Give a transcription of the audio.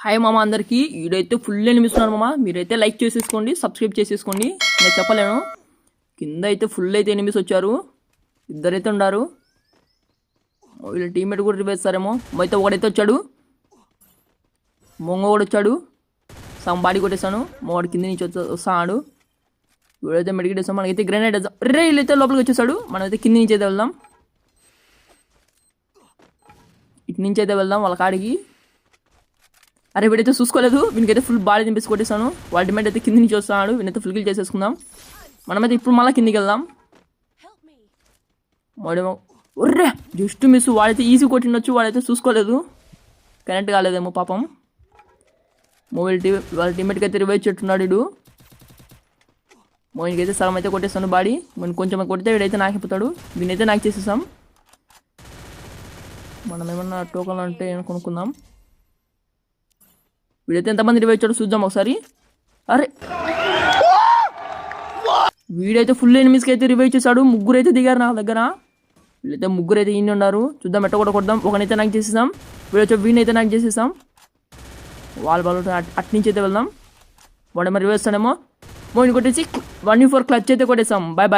Hi మామ అందరికీ. వీడైతే ఫుల్ ఎనిమిస్ ఉన్నారు మామ. మీరైతే లైక్ చేసేసుకోండి, సబ్స్క్రైబ్ చేసేసుకోండి. నేను చెప్పలేను, కింద అయితే ఫుల్ అయితే ఎనిమిస్ వచ్చారు. ఇద్దరైతే ఉన్నారు. వీళ్ళ టీమ్మేట్ కూడా రివేస్తారేమో. అయితే ఒకడైతే వచ్చాడు, మొంగ కూడా వచ్చాడు. సగం బాడీ కొట్టేస్తాను. వాడు కింద నుంచి వస్తాడు. వీడైతే మెడికేట్ వేస్తాం. మనకైతే గ్రెనేడ్ వేద్దాం. రే వీళ్ళైతే లోపలికి వచ్చేసాడు. మనమైతే కింద నుంచి అయితే వెళ్దాం. ఇటు నుంచి అయితే వెళ్దాం వాళ్ళ కాడికి. అరే వీడైతే చూసుకోలేదు, వీనికైతే ఫుల్ బాడీ దింపేసి కొట్టేస్తాను. వాళ్ళ డిమాండ్ అయితే కింద నుంచి వస్తున్నాడు. వీనైతే ఫుల్ కిల్ చేసేసుకుందాం. మనమైతే ఇప్పుడు మళ్ళీ కిందికి వెళ్దాం. వాడేమో ఒర్రే జస్ట్ మిస్. వాడైతే ఈజీ కొట్టిండొచ్చు, వాడైతే చూసుకోలేదు, కరెంట్ కాలేదేమో పాపం. వాళ్ళ టీమేట్కి అయితే రివైవ్ చెట్టున్నాడు. వీడు మోయిన్కి అయితే సగం అయితే కొట్టేస్తాను బాడీ. మనం కొంచెం కొడితే వీడైతే నాకిపోతాడు. వీనైతే నాకు చేసేసాం. మనం ఏమన్నా టోకన్ అంటే కొనుక్కుందాం. వీడైతే ఎంతమంది రివైవ్ ఇచ్చాడు చూద్దాం ఒకసారి. అరే వీడైతే ఫుల్ ఎనిమిస్కి అయితే రివైవ్ చేశాడు. ముగ్గురు అయితే దిగారు నా దగ్గర. వీళ్ళైతే ముగ్గురు అయితే ఇన్ని ఉన్నారు. చూద్దాం ఎట్ట కూడా కొడదాం. ఒకనైతే నాకు చేసేసాం. వీడైతే నాకు చేసేసాం. వాళ్ళు అటు నుంచి అయితే వెళ్దాం. వాడు మరి రివైవ్ వస్తాడేమో. మోయిన్ కొట్టేసి 1v4 క్లచ్ అయితే కొట్టేసాం. Bye bye.